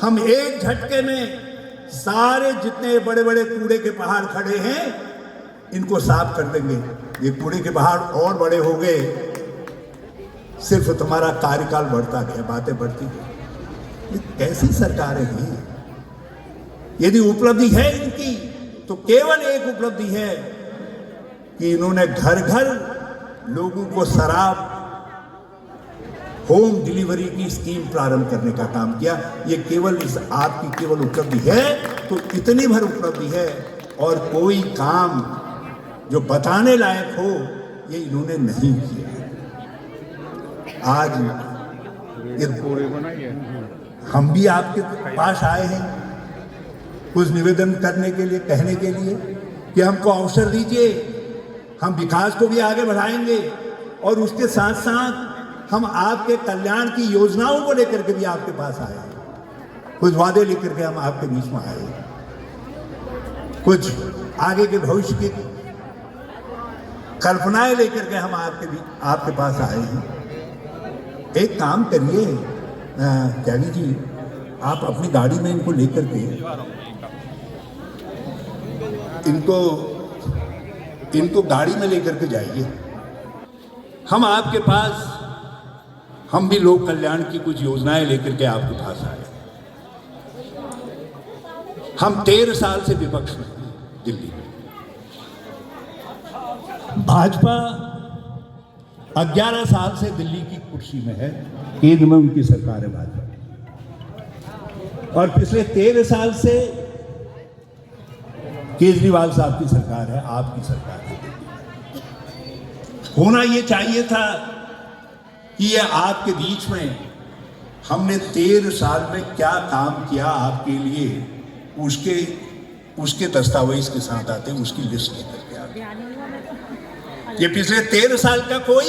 हम एक झटके में सारे जितने बड़े बड़े कूड़े के पहाड़ खड़े हैं इनको साफ कर देंगे। ये कूड़े के पहाड़ और बड़े हो गए, सिर्फ तुम्हारा कार्यकाल बढ़ता गया, बातें बढ़ती गई। ये कैसी सरकारें हैं? यदि उपलब्धि है इनकी तो केवल एक उपलब्धि है कि इन्होंने घर घर लोगों को शराब होम डिलीवरी की स्कीम प्रारंभ करने का काम किया। ये केवल इस आपकी केवल उपलब्धि है तो इतनी भर उपलब्धि है, और कोई काम जो बताने लायक हो ये इन्होंने नहीं किया। आज हम भी आपके पास आए हैं कुछ निवेदन करने के लिए, कहने के लिए कि हमको अवसर दीजिए, हम विकास को भी आगे बढ़ाएंगे और उसके साथ साथ हम आपके कल्याण की योजनाओं को लेकर के भी आपके पास आए हैं। कुछ वादे लेकर के हम आपके बीच में आए हैं, कुछ आगे के भविष्य की कल्पनाएं लेकर के हम आपके पास आए हैं। एक काम करिए त्यागी जी, आप अपनी गाड़ी में इनको लेकर के इनको गाड़ी में लेकर के जाइए। हम आपके पास, हम भी लोक कल्याण की कुछ योजनाएं लेकर के आपके पास आए। हम 13 साल से विपक्ष में दिल्ली में, भाजपा 11 साल से दिल्ली की कुर्सी में है, केंद्र में उनकी सरकार है भाजपा, और पिछले 13 साल से केजरीवाल साहब की सरकार है, आपकी सरकार है। होना ये चाहिए था कि ये आपके बीच में हमने 13 साल में क्या काम किया आपके लिए, उसके दस्तावेज के साथ आते, उसकी लिस्ट लेकर के आते। ये पिछले 13 साल का कोई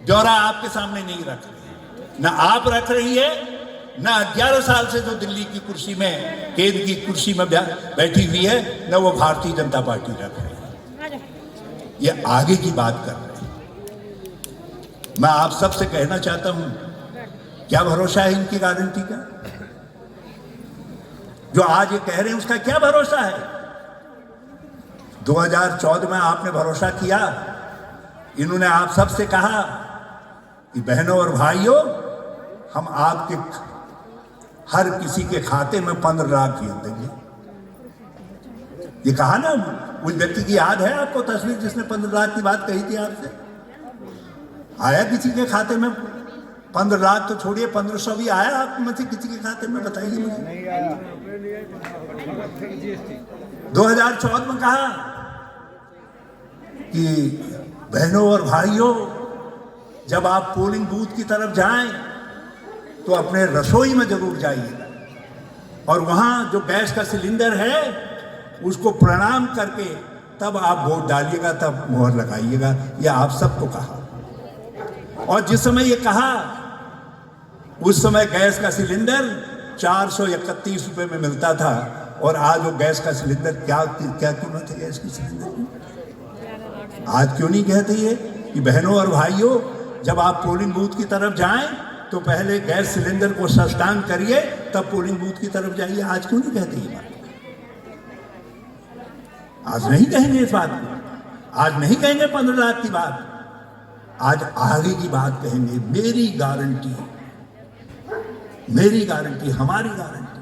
ब्यौरा आपके सामने नहीं रख रहे, ना आप रख रही है, ना 11 साल से जो दिल्ली की कुर्सी में, केंद्र की कुर्सी में बैठी हुई है, ना वो भारतीय जनता पार्टी रख रही है। ये आगे की बात कर रहे हैं। मैं आप सबसे कहना चाहता हूं, क्या भरोसा है इनकी गारंटी का? जो आज ये कह रहे हैं उसका क्या भरोसा है? 2014 में आपने भरोसा किया, इन्होंने आप सबसे कहा कि बहनों और भाइयों, हम आपके हर किसी के खाते में 15 लाख भेज देंगे। ये कहा ना, उस व्यक्ति की याद है आपको तस्वीर जिसने 15 लाख की बात कही थी आपसे? आया किसी के खाते में 15 लाख? तो छोड़िए, 1500 भी आया आप में से किसी के खाते में? बताइए मुझे। 2014 में कहा कि बहनों और भाइयों, जब आप पोलिंग बूथ की तरफ जाएं तो अपने रसोई में जरूर जाइएगा, और वहां जो गैस का सिलेंडर है उसको प्रणाम करके तब आप वोट डालिएगा, तब मोहर लगाइएगा। यह आप सबको कहा। और जिस समय ये कहा उस समय गैस का सिलेंडर 431 रुपए में मिलता था, और आज वो गैस का सिलेंडर क्या कीमत है गैस की सिलेंडर की? आज क्यों नहीं कहते ये कि बहनों और भाइयों, जब आप पोलिंग बूथ की तरफ जाएं तो पहले गैस सिलेंडर को सस्तान करिए, तब पोलिंग बूथ की तरफ जाइए? आज क्यों नहीं कहते ये बात? आज नहीं कहेंगे इस बात को, आज नहीं कहेंगे 15 लाख की बात, आज आगे की बात कहेंगे। मेरी गारंटी, हमारी गारंटी।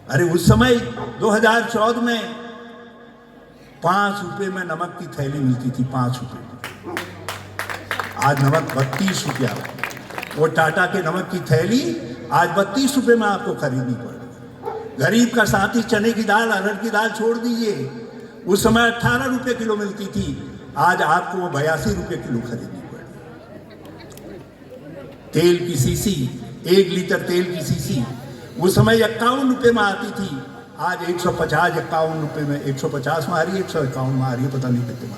अरे उस समय 2014 में 5 रुपए में नमक की थैली मिलती थी, 5 रुपए। आज नमक 32 रुपया। वो टाटा के नमक की थैली आज 32 रुपए में आपको खरीदनी पड़ रही। गरीब का साथी चने की दाल, अरहर की दाल छोड़ दीजिए, उस समय 18 रुपए किलो मिलती थी, आज आपको वो 82 रुपए किलो खरीदनी पड़ रही। तेल की सीसी, 1 लीटर तेल की सीसी उस समय 51 रुपए में आती थी, आज 150, 51 रुपए में, 150 में आ रही है, 151 में आ रही है, पता नहीं कितने में,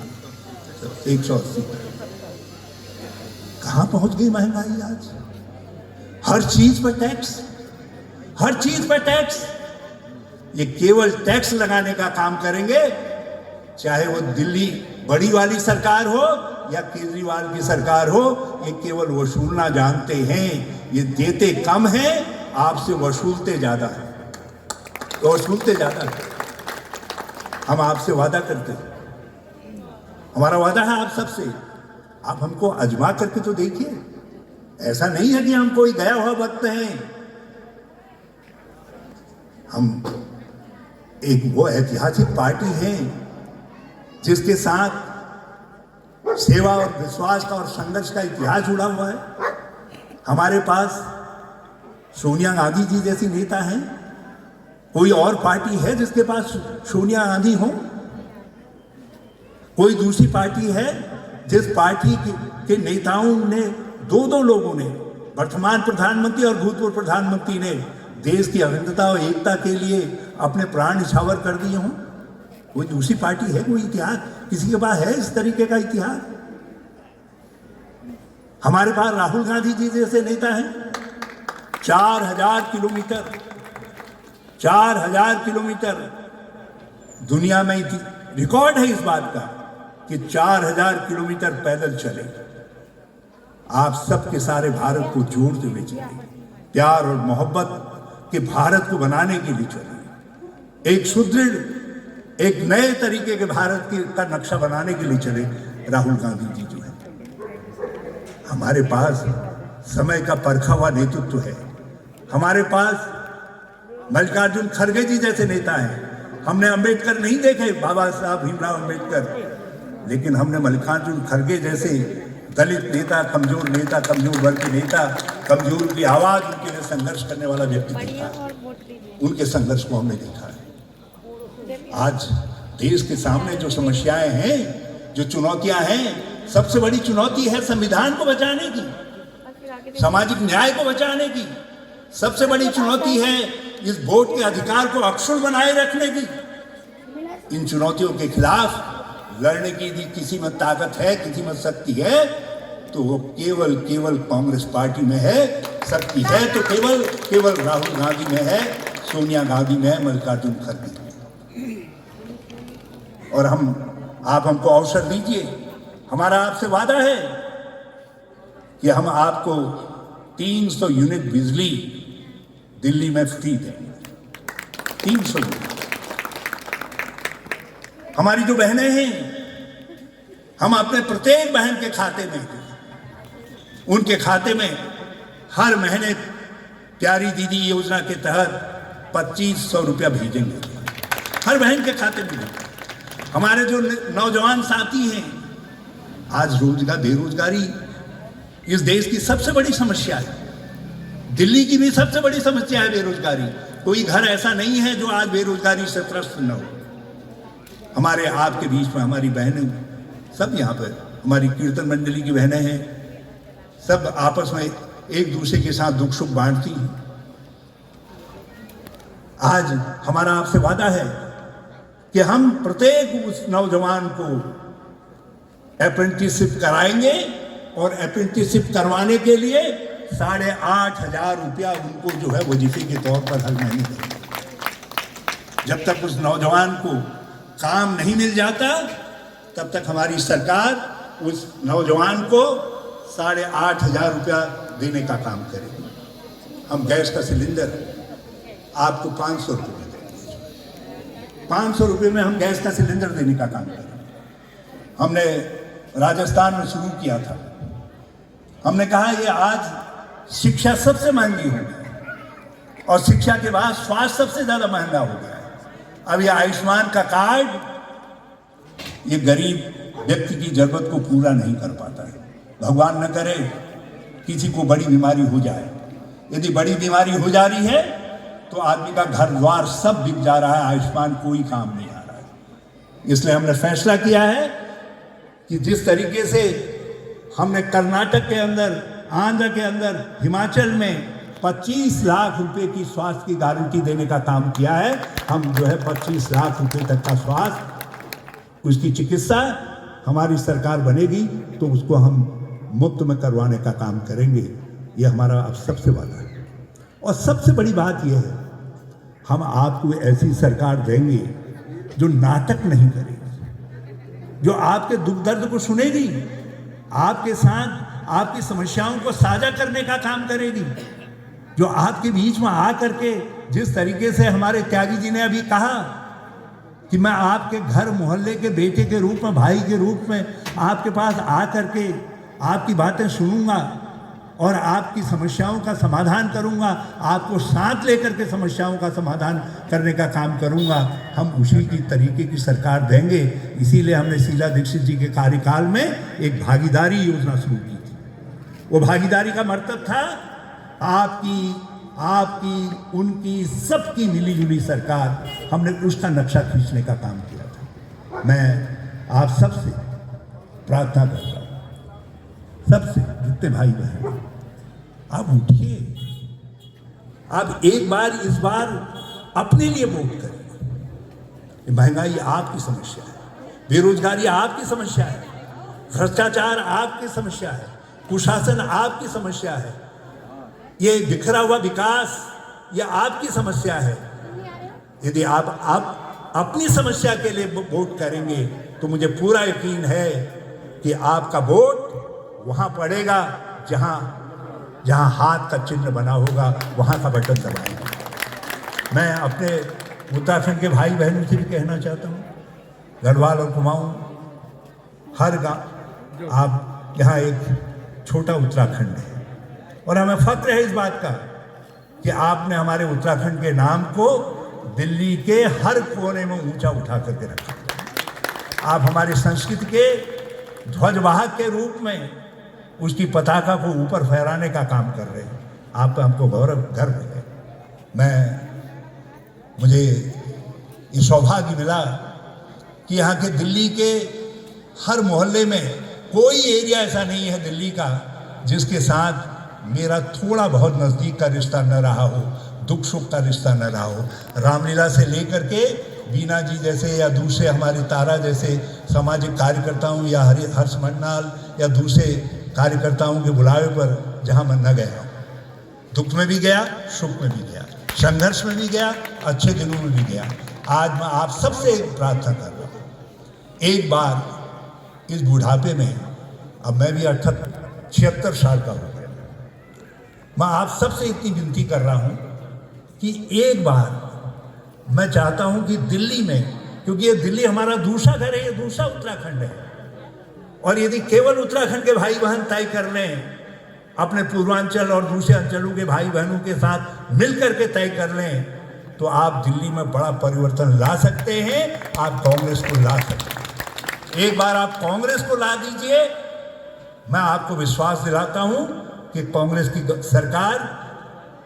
180। कहां पहुंच गई महंगाई आज? हर चीज पर टैक्स, हर चीज पर टैक्स। ये केवल टैक्स लगाने का काम करेंगे, चाहे वो दिल्ली बड़ी वाली सरकार हो या केजरीवाल की सरकार हो, ये केवल वसूलना जानते हैं। ये देते कम हैं, आपसे वसूलते ज्यादा है, वसूलते ज्यादा है। हम आपसे वादा करते हैं, हमारा वादा है आप सबसे, आप हमको आजमा करके तो देखिए। ऐसा नहीं है कि हम कोई गया हुआ वक्त हैं। हम एक वो ऐतिहासिक पार्टी है जिसके साथ सेवा और विश्वास का और संघर्ष का इतिहास जुड़ा हुआ है। हमारे पास सोनिया गांधी जी जैसी नेता हैं। कोई और पार्टी है जिसके पास सोनिया गांधी हो? कोई दूसरी पार्टी है जिस पार्टी के नेताओं ने, दो लोगों ने, वर्तमान प्रधानमंत्री और भूतपूर्व प्रधानमंत्री ने देश की अखंडता और एकता के लिए अपने प्राण न्यौछावर कर दिए हों? कोई दूसरी पार्टी है? कोई इतिहास किसी के पास है इस तरीके का इतिहास? हमारे पास राहुल गांधी जी जैसे नेता हैं। 4,000 किलोमीटर दुनिया में रिकॉर्ड है इस बात का कि 4,000 किलोमीटर पैदल चले। आप सबके सारे भारत को जोड़ते हुए चले, प्यार और मोहब्बत के भारत को बनाने के लिए चले, एक सुदृढ़, एक नए तरीके के भारत का नक्शा बनाने के लिए चले। राहुल गांधी जी जो है, हमारे पास समय का परखा हुआ नेतृत्व है। हमारे पास मल्लिकार्जुन खड़गे जी जैसे नेता हैं। हमने अंबेडकर नहीं देखे, बाबा साहब भीमराव अंबेडकर, लेकिन हमने मल्लिकार्जुन खड़गे जैसे दलित नेता, कमजोर वर्ग के नेता, कमजोर की आवाज उनके लिए संघर्ष करने वाला व्यक्ति देखा है। उनके संघर्ष को हमने देखा है। आज देश के सामने जो समस्याएं हैं, जो चुनौतियां हैं, सबसे बड़ी चुनौती है संविधान को बचाने की, सामाजिक न्याय को बचाने की। सबसे बड़ी चुनौती है इस वोट के अधिकार को अक्षुण्ण बनाए रखने की। इन चुनौतियों के खिलाफ लड़ने की यदि किसी में ताकत है, किसी में शक्ति है, तो वो केवल कांग्रेस पार्टी में है। शक्ति है तो केवल राहुल गांधी में है, सोनिया गांधी में है, मल्लिकार्जुन खड़गे में। और आप हमको अवसर दीजिए। हमारा आपसे वादा है कि हम आपको 300 यूनिट बिजली दिल्ली में फ्री देंगे। 300 यूनिट। हमारी जो बहनें हैं, हम अपने प्रत्येक बहन के खाते में, उनके खाते में हर महीने प्यारी दीदी योजना के तहत 2500 रुपया भेजेंगे, हर बहन के खाते में। हमारे जो नौजवान साथी हैं, आज बेरोजगारी इस देश की सबसे बड़ी समस्या है। दिल्ली की भी सबसे बड़ी समस्या है बेरोजगारी। कोई घर ऐसा नहीं है जो आज बेरोजगारी से त्रस्त न हो। हमारे आपके बीच में हमारी बहनें सब यहाँ पर, हमारी कीर्तन मंडली की बहनें हैं, सब आपस में एक दूसरे के साथ दुख सुख बांटती हैं। आज हमारा आपसे वादा है कि हम प्रत्येक उस नौजवान को अप्रेंटिसशिप कराएंगे और अप्रेंटिसशिप करवाने के लिए 8,500 रुपया उनको जो है वजीफे के तौर पर हर महीने देंगे। जब तक उस नौजवान को काम नहीं मिल जाता, तब तक हमारी सरकार उस नौजवान को 8,500 रुपया देने का काम करेगी। हम गैस का सिलेंडर आपको 500 रुपये में देंगे। 500 रुपये में हम गैस का सिलेंडर देने का काम करेंगे। हमने राजस्थान में शुरू किया था। हमने कहा ये आज शिक्षा सबसे महंगी हो गई और शिक्षा के बाद स्वास्थ्य सबसे ज्यादा महंगा हो गया है। अब ये आयुष्मान का कार्ड ये गरीब व्यक्ति की जरूरत को पूरा नहीं कर पाता है। भगवान न करे किसी को बड़ी बीमारी हो जाए। यदि बड़ी बीमारी हो जा रही है तो आदमी का घर द्वार सब बिक जा रहा है, आयुष्मान कोई काम नहीं आ रहा है। इसलिए हमने फैसला किया है कि जिस तरीके से हमने कर्नाटक के अंदर, आंध्र के अंदर, हिमाचल में 25 लाख रुपए की स्वास्थ्य की गारंटी देने का काम किया है, हम जो है 25 लाख रुपए तक का स्वास्थ्य, उसकी चिकित्सा हमारी सरकार बनेगी तो उसको हम मुफ्त में करवाने का काम करेंगे। ये हमारा अब सबसे वादा है। और सबसे बड़ी बात यह है, हम आपको ऐसी सरकार देंगे जो नाटक नहीं करेगी, जो आपके दुख दर्द को सुनेगी, आपके साथ आपकी समस्याओं को साझा करने का काम करेगी, जो आपके बीच में आ करके जिस तरीके से हमारे त्यागी जी ने अभी कहा कि मैं आपके घर मोहल्ले के बेटे के रूप में, भाई के रूप में आपके पास आ करके आपकी बातें सुनूंगा और आपकी समस्याओं का समाधान करूंगा, आपको साथ लेकर के समस्याओं का समाधान करने का काम करूंगा, हम उसी की तरीके की सरकार देंगे। इसीलिए हमने शीला दीक्षित जी के कार्यकाल में एक भागीदारी योजना शुरू की थी। वो भागीदारी का मतलब था आपकी उनकी सबकी मिलीजुली सरकार, हमने उसका नक्शा खींचने का काम किया था। मैं आप सबसे प्रार्थना करता हूँ, सबसे जितने भाई बहन, आप उठिए, आप एक बार इस बार अपने लिए वोट करें। महंगाई आपकी समस्या है, बेरोजगारी आपकी समस्या है, भ्रष्टाचार आपकी समस्या है, कुशासन आपकी समस्या है, ये बिखरा हुआ विकास ये आपकी समस्या है। यदि आप अपनी समस्या के लिए वोट करेंगे तो मुझे पूरा यकीन है कि आपका वोट वहां पड़ेगा जहां हाथ का चिन्ह बना होगा, वहां का बटन दबाएंगे। मैं अपने उत्तराखंड के भाई बहनों से भी कहना चाहता हूं, गढ़वाल और कुमाऊं, हर गांव, आप यहाँ एक छोटा उत्तराखंड है और हमें फक्र है इस बात का कि आपने हमारे उत्तराखंड के नाम को दिल्ली के हर कोने में ऊंचा उठा करके रखा। आप हमारी संस्कृति के ध्वजवाहक के रूप में उसकी पताका को ऊपर फहराने का काम कर रहे हैं। आप पे हमको गर्व है। मुझे ये सौभाग्य मिला कि यहाँ के दिल्ली के हर मोहल्ले में कोई एरिया ऐसा नहीं है दिल्ली का जिसके साथ मेरा थोड़ा बहुत नज़दीक का रिश्ता न रहा हो, दुख सुख का रिश्ता न रहा हो। रामलीला से लेकर के बीना जी जैसे या दूसरे हमारी तारा जैसे सामाजिक कार्यकर्ताओं या हर्ष मंडाल या दूसरे कार्यकर्ताओं के बुलावे पर जहाँ मैं न गया, दुख में भी गया, सुख में भी गया, संघर्ष में भी गया, अच्छे दिनों में भी गया। आज मैं आप सबसे एक प्रार्थना कर रहा हूँ, एक बार इस बुढ़ापे में, अब मैं भी 76 साल का हो गया, मैं आप सबसे इतनी विनती कर रहा हूँ कि एक बार मैं चाहता हूँ कि दिल्ली में, क्योंकि ये दिल्ली हमारा दूसरा घर है, ये दूसरा उत्तराखंड है, और यदि केवल उत्तराखंड के भाई बहन तय कर लें, अपने पूर्वांचल और दूसरे अंचलों के भाई बहनों के साथ मिलकर के तय कर लें, तो आप दिल्ली में बड़ा परिवर्तन ला सकते हैं, आप कांग्रेस को ला सकते हैं। एक बार आप कांग्रेस को ला दीजिए, मैं आपको विश्वास दिलाता हूं कि कांग्रेस की सरकार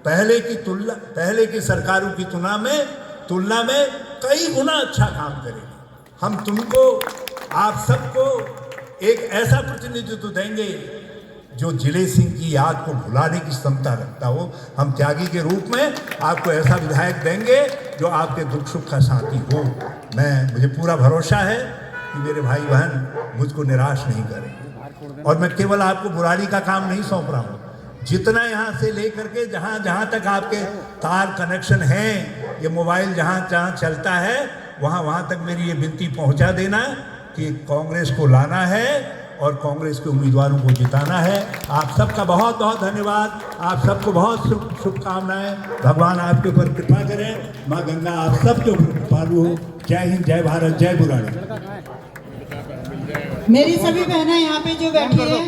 पहले की सरकारों की तुलना में कई गुना अच्छा काम करेगी। हम तुमको, आप सबको एक ऐसा प्रतिनिधित्व देंगे जो जिले सिंह की याद को भुलाने की क्षमता रखता हो। हम त्यागी के रूप में आपको ऐसा विधायक देंगे जो आपके दुख सुख का साथी हो। मुझे पूरा भरोसा है कि मेरे भाई बहन मुझको निराश नहीं करेंगे, और मैं केवल आपको बुराड़ी का काम नहीं सौंप रहा हूँ, जितना यहाँ से लेकर के जहाँ तक आपके तार कनेक्शन हैं, ये मोबाइल जहाँ चलता है, वहाँ तक मेरी ये विनती पहुँचा देना कि कांग्रेस को लाना है और कांग्रेस के उम्मीदवारों को जिताना है। आप सबका बहुत बहुत धन्यवाद, आप सबको बहुत शुभकामनाएं। भगवान आपके ऊपर कृपा करें, माँ गंगा आप सबके ऊपर कृपालु हो। जय हिंद, जय भारत, जय बुराड़ी। मेरी सभी बहनें यहाँ पे जो बैठी है,